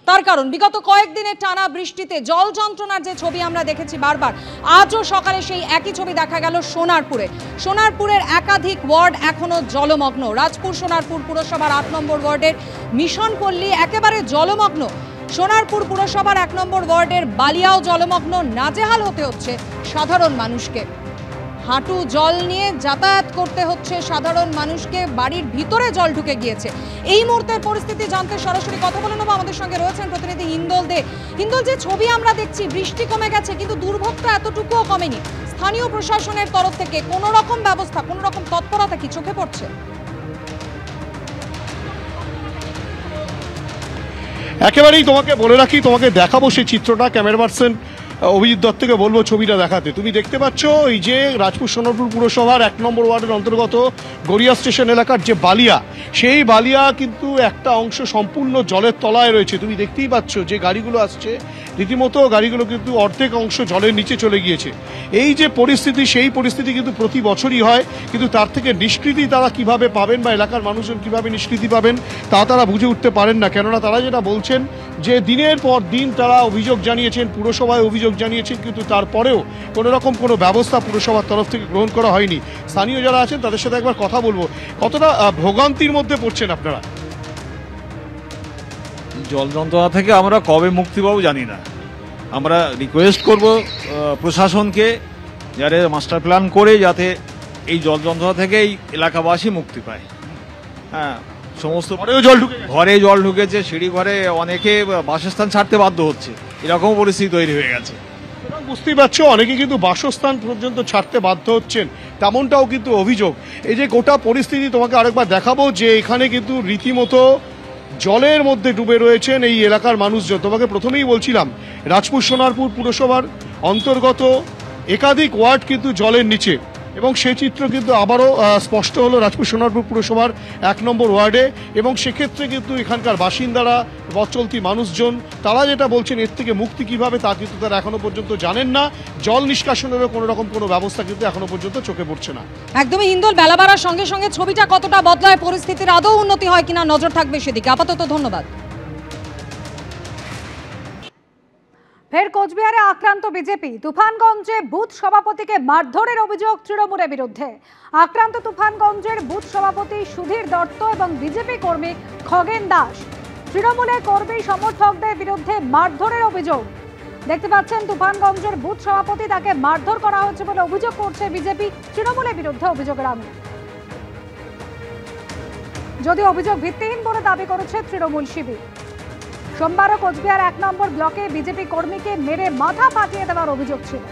তার কারণ বিগত কয়েকদিনের টানা বৃষ্টিতে জল যন্ত্রণার যে ছবি আমরা দেখেছি বারবার, আজও সকালে সেই একই ছবি দেখা গেল সোনারপুরে। সোনারপুরের একাধিক ওয়ার্ড এখনো জলমগ্ন। রাজপুর সোনারপুর পুরসভার 8 নম্বর ওয়ার্ডের মিশনপল্লী একেবারে জলমগ্ন। সোনারপুর পুরসভার 1 নম্বর ওয়ার্ডের বালিয়াও জলমগ্ন। নাজেহাল হতে হচ্ছে সাধারণ মানুষকে। হাঁটু জল নিয়ে যাতায়াত করতে হচ্ছে সাধারণ মানুষকে। বাড়ির ভিতরে জল ঢুকে গিয়েছে। এই মুহূর্তের পরিস্থিতি জানতে সরাসরি কথা বলে নেব। আমাদের সঙ্গে রয়েছেন প্রতিনিধি হিন্দল দে। হিন্দল, যে ছবি আমরা দেখছি, বৃষ্টি কমে গেছে কিন্তু দুর্ভোগটা এতটুকুও কমেনি। স্থানীয় প্রশাসনের তরফ থেকে কোনো রকম ব্যবস্থা, কোনো রকম তৎপরতা কি চোখে পড়ছে? একেবারেই তোমাকে বলে রাখি, তোমাকে দেখাবো সেই চিত্রটা। ক্যামেরা পার্সন অভিজিৎ দত্তকে বলবো ছবিটা দেখাতে। তুমি দেখতে পাচ্ছ এই যে রাজপুর সোনারপুর পুরসভার 1 নম্বর ওয়ার্ডের অন্তর্গত গড়িয়া স্টেশন এলাকার যে বালিয়া, সেই বালিয়া কিন্তু একটা অংশ সম্পূর্ণ জলের তলায় রয়েছে। তুমি দেখতেই পাচ্ছ যে গাড়িগুলো আসছে, রীতিমতো গাড়িগুলো কিন্তু অর্ধেক অংশ জলের নিচে চলে গিয়েছে। এই যে পরিস্থিতি, সেই পরিস্থিতি কিন্তু প্রতি বছরই হয়, কিন্তু তার থেকে নিষ্কৃতি তারা কিভাবে পাবেন বা এলাকার মানুষজন কিভাবে নিষ্কৃতি পাবেন তা তারা বুঝে উঠতে পারেন না। কেননা তারা যেটা বলছেন যে দিনের পর দিন তারা অভিযোগ জানিয়েছেন, পুরসভায় অভিযোগ জানিয়েছেন, কিন্তু তারপরেও কোনো রকম কোনো ব্যবস্থা পুরসভার তরফ থেকে গ্রহণ করা হয়নি। স্থানীয় যারা আছেন তাদের সাথে একবার কথা বলবো। কতটা ভোগান্তির মধ্যে পড়ছেন আপনারা? জল যন্ত্রণা থেকে আমরা কবে মুক্তি পাবো জানি না। আমরা রিকোয়েস্ট করব প্রশাসনকে যাতে মাস্টার প্ল্যান করে যাতে এই জল যন্ত্রণা থেকে এই এলাকাবাসী মুক্তি পায়। হ্যাঁ, সমস্ত ঘরে জল ঢুকেছে, সিঁড়ি ঘরে অনেকে বাসস্থান ছাড়তে বাধ্য হচ্ছে, এরকম পরিস্থিতি তৈরি হয়ে গেছে। বুঝতেই পারছো, অনেকে কিন্তু বাসস্থান পর্যন্ত ছাড়তে বাধ্য হচ্ছেন, তেমনটাও কিন্তু অভিযোগ। এই যে গোটা পরিস্থিতি তোমাকে আরেকবার দেখাবো যে এখানে কিন্তু রীতিমতো জলের মধ্যে ডুবে রয়েছেন এই এলাকার মানুষজন। তোমাকে প্রথমেই বলছিলাম রাজপুর সোনারপুর পুরসভার অন্তর্গত একাধিক ওয়ার্ড কিন্তু জলের নিচে, এবং সেই চিত্র কিন্তু আবারও স্পষ্ট হলো রাজপুর সোনারপুর পুরসভার 1 নম্বর ওয়ার্ডে। এবং সেক্ষেত্রে কিন্তু এখানকার বাসিন্দারা, পথ চলতি মানুষজন, তারা যেটা বলছেন এর থেকে মুক্তি কিভাবে তা কিন্তু তারা এখনো পর্যন্ত জানেন না। জল নিষ্কাশনেরও কোনো রকম কোনো ব্যবস্থা কিন্তু এখনো পর্যন্ত চোখে পড়ছে না। একদমই হিন্দল, বেলা বাড়ার সঙ্গে সঙ্গে ছবিটা কতটা বদলায়, পরিস্থিতির আদৌ উন্নতি হয় কিনা নজর থাকবে সেদিকে। আপাতত ধন্যবাদ। ফের কোচবিহারে আক্রান্ত বিজেপি। তুফানগঞ্জে বুথ সভাপতিকে মারধরের অভিযোগ তৃণমূলের বিরুদ্ধে। আক্রান্ত তুফানগঞ্জের বুথ সভাপতি সুধীর দত্ত এবং বিজেপি কর্মী খগেন দাস। তৃণমূলের কর্মী সমর্থকদের বিরুদ্ধে মারধরের অভিযোগ। দেখতে পাচ্ছেন তুফানগঞ্জের বুথ সভাপতি, তাকে মারধর করা হচ্ছে বলে অভিযোগ করছে বিজেপি। তৃণমূলের বিরুদ্ধে অভিযোগের আঙুল, যদিও অভিযোগ ভিত্তিহীন বলে দাবি করেছে তৃণমূল শিবির। সোমবারও কোচবিহার 1 নম্বর ব্লকে বিজেপি কর্মীকে মেরে মাথা ফাটিয়ে দেওয়ার অভিযোগ ছিল।